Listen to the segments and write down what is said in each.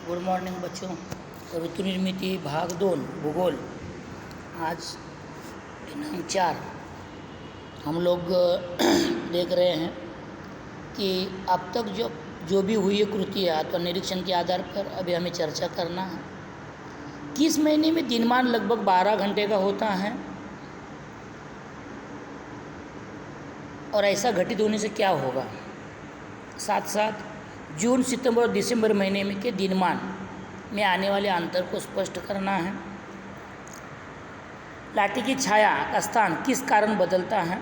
Good morning बच्चों। ऋतु निर्मिति भाग 2 भूगोल। आज दिनांक 4 हम लोग देख रहे हैं कि अब तक जो भी हुई है कृतियाँ तो निरीक्षण के आधार पर अभी हमें चर्चा करना है। किस महीने में दिनमान लगभग 12 घंटे का होता है और ऐसा घटित होने से क्या होगा। साथ साथ जून, सितंबर और दिसंबर महीने में के दिनमान में आने वाले अंतर को स्पष्ट करना है। लाठी की छाया का स्थान किस कारण बदलता है।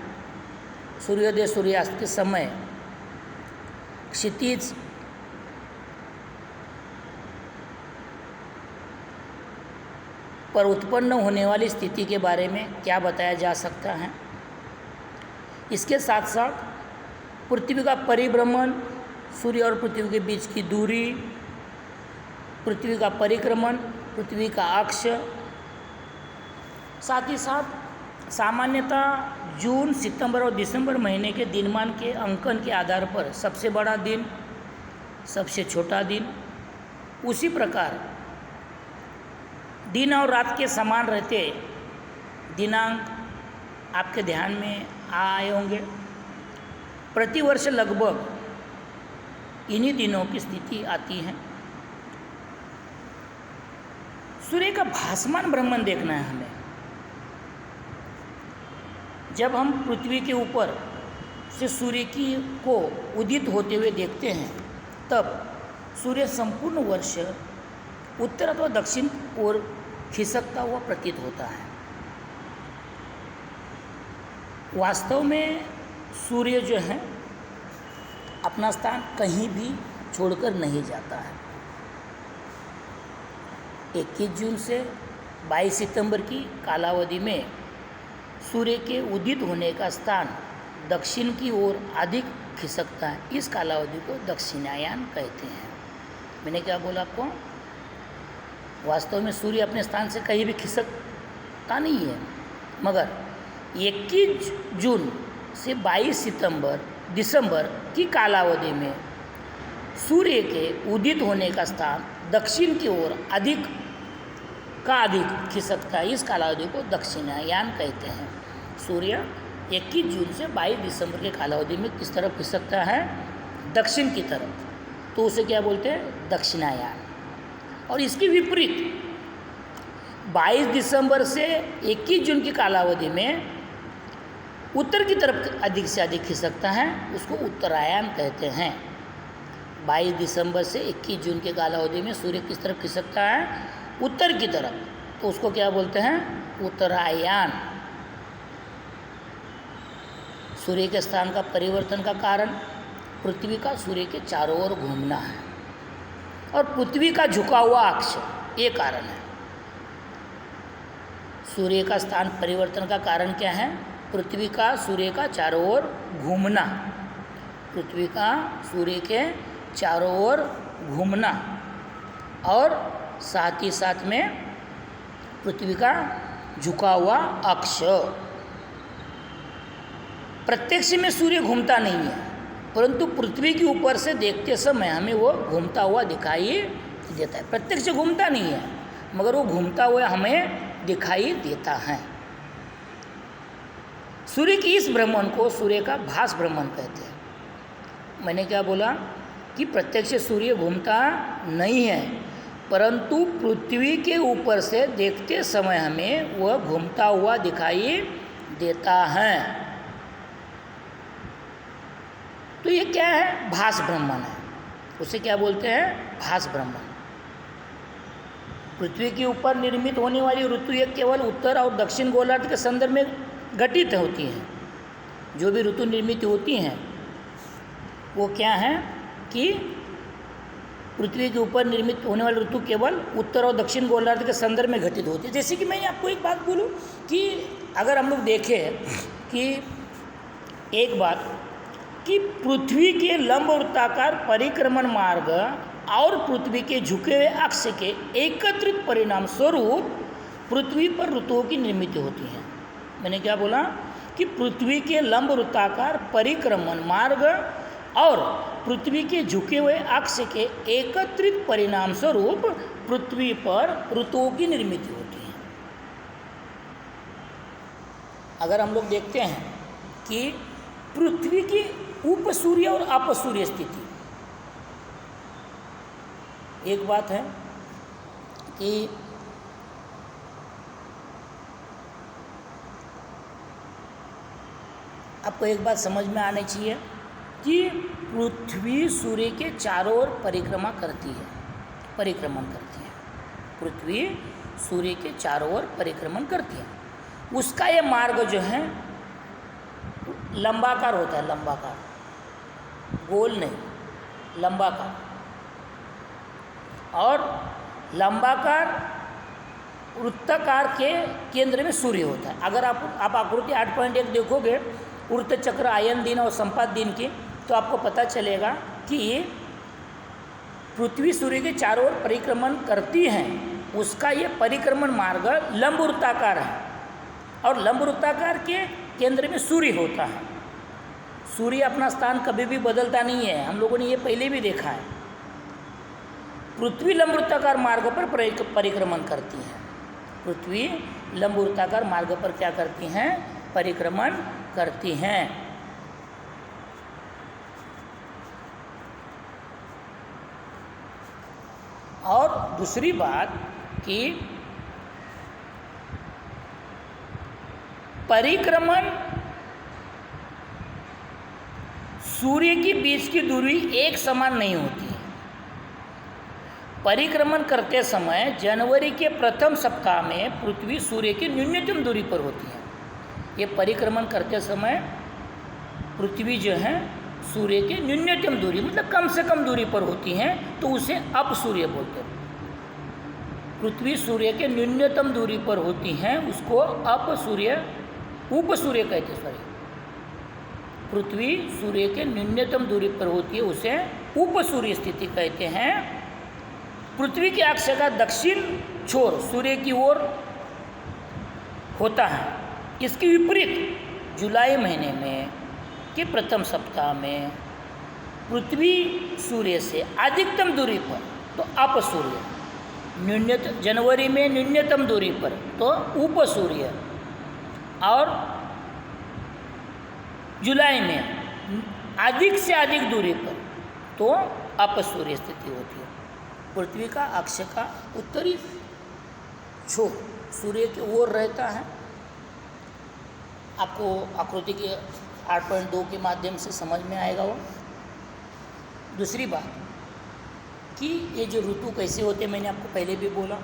सूर्योदय सूर्यास्त के समय क्षितिज पर उत्पन्न होने वाली स्थिति के बारे में क्या बताया जा सकता है। इसके साथ साथ पृथ्वी का परिभ्रमण, सूर्य और पृथ्वी के बीच की दूरी, पृथ्वी का परिक्रमण, पृथ्वी का अक्ष, साथ ही साथ सामान्यतः जून, सितंबर और दिसंबर महीने के दिनमान के अंकन के आधार पर सबसे बड़ा दिन, सबसे छोटा दिन, उसी प्रकार दिन और रात के समान रहते दिनांक आपके ध्यान में आए होंगे। प्रतिवर्ष लगभग इन्हीं दिनों की स्थिति आती है। सूर्य का भासमान भ्रमण देखना है हमें। जब हम पृथ्वी के ऊपर से सूर्य को उदित होते हुए देखते हैं तब सूर्य संपूर्ण वर्ष उत्तर अथवा दक्षिण ओर खिसकता हुआ प्रतीत होता है। वास्तव में सूर्य जो है अपना स्थान कहीं भी छोड़कर नहीं जाता है। 21 जून से 22 सितंबर की कालावधि में सूर्य के उदित होने का स्थान दक्षिण की ओर अधिक खिसकता है। इस कालावधि को दक्षिणायन कहते हैं। मैंने क्या बोला आपको? वास्तव में सूर्य अपने स्थान से कहीं भी खिसकता नहीं है, मगर 21 जून से 22 दिसंबर की कालावधि में सूर्य के उदित होने का स्थान दक्षिण की ओर अधिक खिसकता है। इस कालावधि को दक्षिणायन कहते हैं। सूर्य 21 जून से 22 दिसंबर के कालावधि में किस तरफ खिसकता है? दक्षिण की तरफ, तो उसे क्या बोलते हैं? दक्षिणायन। और इसके विपरीत 22 दिसंबर से 21 जून की कालावधि में उत्तर की तरफ अधिक से अधिक खिसकता है, उसको उत्तरायण कहते हैं। 22 दिसंबर से 21 जून के कालावधि में सूर्य किस तरफ खिसकता है? उत्तर की तरफ, तो उसको क्या बोलते हैं? उत्तरायण। सूर्य के स्थान का परिवर्तन का कारण पृथ्वी का सूर्य के चारों ओर घूमना है और पृथ्वी का झुका हुआ अक्ष, ये कारण है। सूर्य का स्थान परिवर्तन का कारण क्या है? पृथ्वी का सूर्य का चारों ओर घूमना, पृथ्वी का सूर्य के चारों ओर घूमना, और साथ ही साथ में पृथ्वी का झुका हुआ अक्ष। प्रत्यक्ष में सूर्य घूमता नहीं है, परंतु पृथ्वी के ऊपर से देखते समय हमें वो घूमता हुआ दिखाई देता है। प्रत्यक्ष घूमता नहीं है, मगर वो घूमता हुआ हमें दिखाई देता है। सूर्य के इस भ्रमण को सूर्य का भास भ्रमण कहते हैं। मैंने क्या बोला कि प्रत्यक्ष सूर्य घूमता नहीं है, परंतु पृथ्वी के ऊपर से देखते समय हमें वह घूमता हुआ दिखाई देता है। तो ये क्या है? भास भ्रमण है। उसे क्या बोलते हैं? भास भ्रमण। पृथ्वी के ऊपर निर्मित होने वाली ऋतु ये केवल उत्तर और दक्षिण गोलार्ध के संदर्भ में घटित होती हैं। जो भी ऋतु निर्मित होती हैं वो क्या है कि पृथ्वी के ऊपर निर्मित होने वाली ऋतु केवल उत्तर और दक्षिण गोलार्ध के संदर्भ में घटित होती है। जैसे कि मैंने आपको एक बात बोलूं कि अगर हम लोग देखें कि एक बात कि पृथ्वी के लंब वृत्ताकार परिक्रमण मार्ग और पृथ्वी के झुके हुए अक्ष के एकत्रित परिणाम स्वरूप पृथ्वी पर ऋतुओं की निर्मित होती है। मैंने क्या बोला कि पृथ्वी के लंब वृत्ताकार परिक्रमण मार्ग और पृथ्वी के झुके हुए अक्ष के एकत्रित परिणाम स्वरूप पृथ्वी पर ऋतुओं की निर्मित होती है। अगर हम लोग देखते हैं कि पृथ्वी की उपसूर्य और अपसूर्य स्थिति, एक बात है कि आपको एक बात समझ में आनी चाहिए कि पृथ्वी सूर्य के चारों ओर परिक्रमा करती है, परिक्रमण करती है। पृथ्वी सूर्य के चारों ओर परिक्रमण करती है। उसका ये मार्ग जो है लंबाकार होता है, लंबाकार, गोल नहीं, लंबाकार। और लंबाकार वृत्ताकार के केंद्र में सूर्य होता है। अगर आप आकृति 8.1 देखोगे वृत्त चक्र आयन दिन और संपात दिन की, तो आपको पता चलेगा कि पृथ्वी सूर्य के चारों ओर परिक्रमण करती है। उसका ये परिक्रमण मार्ग लंब वृत्ताकार है और लंब वृत्ताकार के केंद्र में सूर्य होता है। सूर्य अपना स्थान कभी भी बदलता नहीं है, हम लोगों ने ये पहले भी देखा है। पृथ्वी लंब वृत्ताकार मार्ग पर परिक्रमण करती है। पृथ्वी लंब वृत्ताकार मार्ग पर क्या करती हैं? परिक्रमण करती हैं। और दूसरी बात कि परिक्रमण सूर्य के बीच की दूरी एक समान नहीं होती है। परिक्रमण करते समय जनवरी के प्रथम सप्ताह में पृथ्वी सूर्य की न्यूनतम दूरी पर होती है। ये परिक्रमण करते समय पृथ्वी जो है सूर्य के न्यूनतम दूरी मतलब कम से कम दूरी पर होती हैं, तो उसे अपसूर्य बोलते हैं। पृथ्वी सूर्य के न्यूनतम दूरी पर होती हैं, उसको अपसूर्य उपसूर्य कहते हैं। सॉरी, पृथ्वी सूर्य के न्यूनतम दूरी पर होती है, उसे उपसूर्य स्थिति कहते हैं। पृथ्वी के अक्ष का दक्षिण छोर सूर्य की ओर होता है। इसके विपरीत जुलाई महीने में के प्रथम सप्ताह में पृथ्वी सूर्य से अधिकतम दूरी पर तो अपसूर्य, न्यूनतम जनवरी में न्यूनतम दूरी पर तो उपसूर्य, और जुलाई में अधिक से अधिक दूरी पर तो अपसूर्य स्थिति होती है। पृथ्वी का अक्ष का उत्तरी छोर सूर्य की ओर रहता है। आपको आकृति के 8.2 के माध्यम से समझ में आएगा वो। दूसरी बात कि ये जो ऋतु कैसे होते हैं, मैंने आपको पहले भी बोला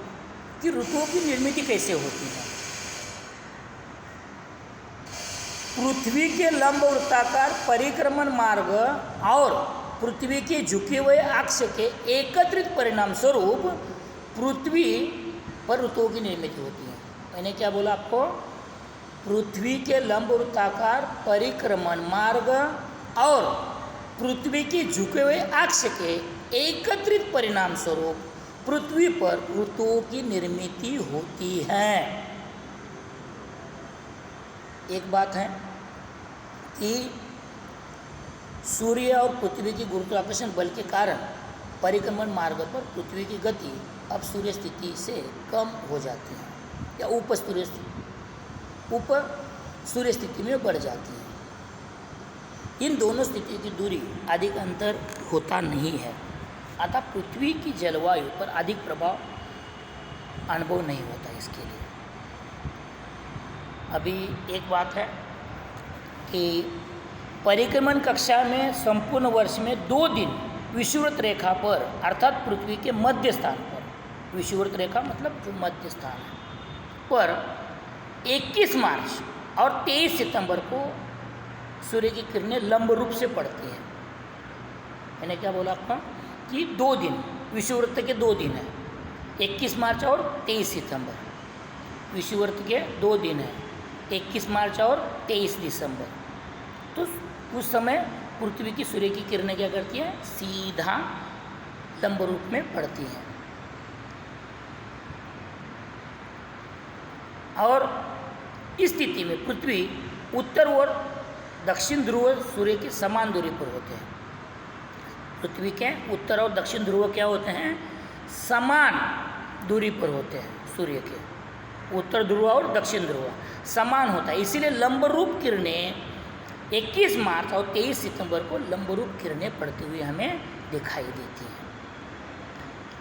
कि ऋतुओं की निर्मित कैसे होती है। पृथ्वी के लंब वृत्ताकार परिक्रमण मार्ग और पृथ्वी के झुके हुए अक्ष के एकत्रित परिणाम स्वरूप पृथ्वी पर ऋतुओं की निर्मित होती है। मैंने क्या बोला आपको? पृथ्वी के लंब वृत्ताकार परिक्रमण मार्ग और पृथ्वी के झुके हुए अक्ष के एकत्रित परिणाम स्वरूप पृथ्वी पर ऋतुओं की निर्मित होती है। एक बात है कि सूर्य और पृथ्वी की गुरुत्वाकर्षण बल के कारण परिक्रमण मार्ग पर पृथ्वी की गति अब सूर्य स्थिति से कम हो जाती है या उप सूर्य स्थिति में बढ़ जाती है। इन दोनों स्थिति की दूरी अधिक अंतर होता नहीं है, अतः पृथ्वी की जलवायु पर अधिक प्रभाव अनुभव नहीं होता इसके लिए। अभी एक बात है कि परिक्रमण कक्षा में संपूर्ण वर्ष में 2 दिन विषुवृत्त रेखा पर अर्थात पृथ्वी के मध्य स्थान पर, विषुवृत्त रेखा मतलब जो मध्य स्थान है पर 21 मार्च और 23 सितंबर को सूर्य की किरणें लंब रूप से पड़ती हैं। मैंने क्या बोला आपका कि 2 दिन विषुवृत्त के 2 दिन हैं, 21 मार्च और 23 सितंबर। विषुवृत्त के 2 दिन हैं, 21 मार्च और 23 दिसंबर। तो उस समय पृथ्वी की सूर्य की किरणें क्या करती हैं? सीधा लंब रूप में पड़ती हैं। और इस स्थिति में पृथ्वी उत्तर और दक्षिण ध्रुव सूर्य की समान दूरी पर होते हैं। पृथ्वी के उत्तर और दक्षिण ध्रुव क्या होते हैं, समान दूरी पर होते हैं। सूर्य के उत्तर ध्रुव और दक्षिण ध्रुव समान होता है, इसीलिए लंबरूप किरणें 21 मार्च और 23 सितंबर को लंबरूप किरणें पड़ती हुई हमें दिखाई देती हैं।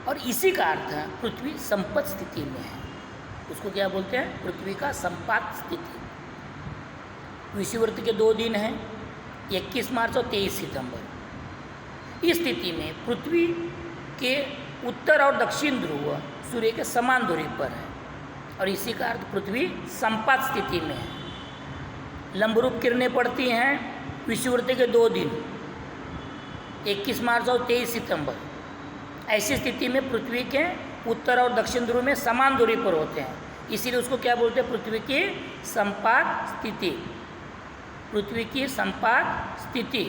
और इसी का अर्थ है पृथ्वी संपत स्थिति में है। उसको क्या बोलते हैं, पृथ्वी का संपात स्थिति। विषुवृत्त के 2 दिन हैं, 21 मार्च और 23 सितंबर। इस स्थिति में पृथ्वी के उत्तर और दक्षिण ध्रुव सूर्य के समान दूरी पर है, और इसी का अर्थ पृथ्वी संपात स्थिति में है। लंबरूप किरणें पड़ती हैं विषुवृत्त के 2 दिन, 21 मार्च और 23 सितंबर। ऐसी स्थिति में पृथ्वी के उत्तर और दक्षिण ध्रुव में समान दूरी पर होते हैं, इसीलिए उसको क्या बोलते हैं, पृथ्वी की संपात स्थिति। पृथ्वी की संपात स्थिति।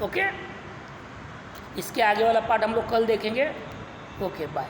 ओके, इसके आगे वाला पार्ट हम लोग कल देखेंगे। Okay, bye.